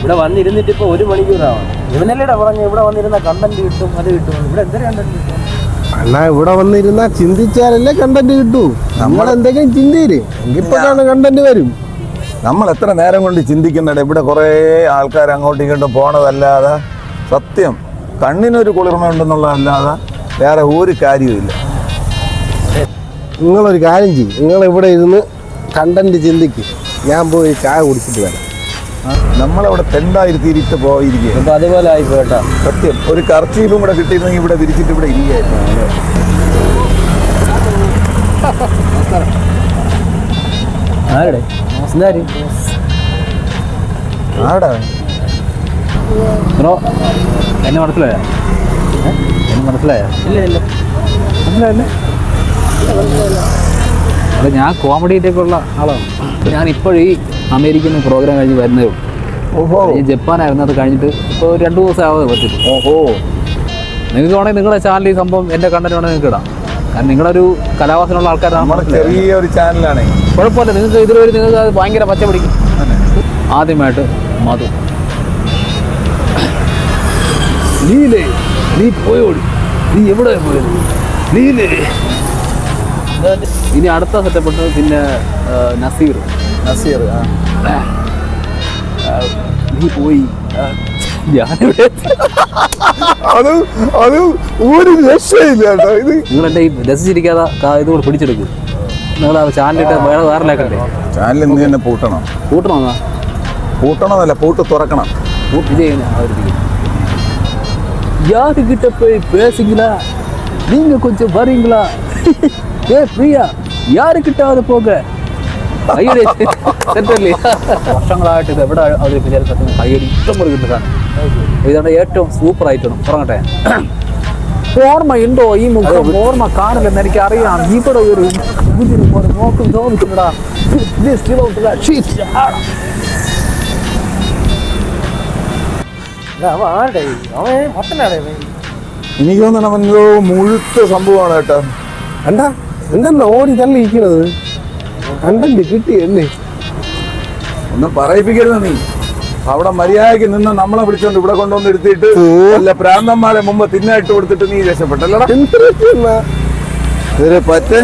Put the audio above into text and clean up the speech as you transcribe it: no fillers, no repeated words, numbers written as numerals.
ഇവിടെ വന്നിരുന്നിട്ട് ഇപ്പൊ 1 മണിക്കൂറാണ്. ഇവനല്ലേടാ പറഞ്ഞ ഇവിടെ വന്നിരുന്ന കണ്ടന്റ് കിട്ടും, അത് കിട്ടും. ഇവിടെ എന്തൊരു കണ്ടന്റ് കിട്ടും? അണ്ണാ ഇവിടെ വന്നിരുന്ന ചിന്തിച്ചാലല്ലേ കണ്ടന്റ് കിട്ടൂ. നമ്മളെന്തെങ്കിലും ചിന്തയില് എങ്കിപ്പോഴാണ് കണ്ടന്റ് വരും. നമ്മൾ എത്ര നേരം കൊണ്ട് ചിന്തിക്കുന്നുണ്ട്. ഇവിടെ കുറേ ആൾക്കാർ അങ്ങോട്ടും ഇങ്ങോട്ടും പോണതല്ലാതെ സത്യം കണ്ണിനൊരു കുളിർമ ഉണ്ടെന്നുള്ളതല്ലാതെ വേറെ ഒരു കാര്യവുമില്ല. നിങ്ങളൊരു കാര്യം ചെയ്യും, നിങ്ങളിവിടെ ഇരുന്ന് കണ്ടന്റ് ചിന്തിക്കും. ഞാൻ പോയി ചായ കുടിച്ചിട്ട് വരാം. നമ്മളവിടെ തെണ്ടായിരുത്തിയിട്ട് പോയിരിക്കുക. അപ്പൊ അതേപോലെ ആയിപ്പോട്ടാ. സത്യം ഒരു കർച്ചീഫും കൂടെ കിട്ടിയിരുന്നെങ്കിൽ ഇവിടെ വിരിച്ചിട്ട് ഇവിടെ ഇരിക്കുകയായിരുന്നു. ആരുടെ ആടാ ബ്രോ എന്നെ മനസ്സിലായോ? എന്നെ മനസ്സിലായോ? ഇല്ല മനസ്സിലായല്ലേ? അല്ല ഞാൻ കോമഡിയിട്ടൊക്കെ ഉള്ള ആളാണ്. ഞാൻ ഇപ്പോഴീ അമേരിക്കയിൽ നിന്ന് പ്രോഗ്രാം കഴിഞ്ഞ് വരുന്നേ ഉള്ളൂ. ഓഹോ, ജപ്പാനായിരുന്നു. അത് കഴിഞ്ഞിട്ട് ഇപ്പോൾ 2 ദിവസം ആവാതെ പറ്റില്ല. ഓഹോ, നിങ്ങൾക്ക് വേണമെങ്കിൽ നിങ്ങളുടെ ചാനൽ ഈ സംഭവം എൻ്റെ കണ്ടന്റ് വേണമെങ്കിൽ നിങ്ങൾക്ക് ഇടാം. കാരണം നിങ്ങളൊരു കലാവാസനമുള്ള ആൾക്കാരാണ്. നമ്മുടെ ചെറിയ ഒരു ചാനലാണ്. കുഴപ്പമില്ല, നിങ്ങൾക്ക് ഇതിലൊരു നിങ്ങൾക്ക് അത് ഭയങ്കര പച്ച പിടിക്കും. ആദ്യമായിട്ട് മധു നീലേ നീ പോയോടി, നീ എവിടെ പോയത് നീലേ. ഇനി അടുത്ത സെറ്റപ്പെട്ട് പിന്നെ നസീർ നീ പോയി ഞാനിവിടെ. അത് ഒരു രക്ഷയില്ല കേട്ടോ. ഇത് നിങ്ങളെൻ്റെ ഈ രസിച്ചിരിക്കാതെ ഇതുകൂടെ പിടിച്ചെടുക്കും. നിങ്ങൾ ആ ചാനലിട്ട് വേറെ വേറിലാക്കണ്ടേ? ചാനൽ നീ തന്നെ പൂട്ടണം. പൂട്ടണമെന്നല്ല, പൂട്ട് തുറക്കണം. ഇത് അവതരിപ്പിക്കും. யாருக்கிட்ட போய் பேசுங்களா, நீங்க கொஞ்சம் வரீங்களா, ஏ பிரியா யாருக்கிட்டாவது പോക. വർഷങ്ങളായിട്ട് ഇത് എവിടെ അവതരിപ്പിച്ചാലും കയ്യടി ഇഷ്ടംപോലെ കിട്ടുന്നതാണ്. ഇതാണ് ഏറ്റവും സൂപ്പർ ആയിട്ടാണ്. തുടങ്ങട്ടെ. ഓർമ്മയുണ്ടോ ഈ മുഖം? ഓർമ്മ കാണില്ലെന്ന് എനിക്ക് അറിയാം. ഇവിടെ ഒരു നോക്കും തോന്നിക്കുന്നടാ. എനിക്ക് തോന്നണം അവനോ മുഴുത്ത സംഭവമാണ് കേട്ടോ. എന്താ എന്തെല്ലാം ഓടി തള്ളിയിരിക്കണത്? കണ്ടന്റ് കിട്ടിയല്ലേ? ഒന്നും പറയിപ്പിക്കരുത് നീ. അവിടെ മര്യാദയ്ക്ക് നിന്ന് നമ്മളെ പിടിച്ചോണ്ട് ഇവിടെ കൊണ്ടുവന്ന് എടുത്തിട്ട് അല്ല പ്രാന്തന്മാരെ മുമ്പ് തിന്നായിട്ട് കൊടുത്തിട്ട് നീ രക്ഷപ്പെട്ടല്ലടാ. എന്ത് പറ്റേ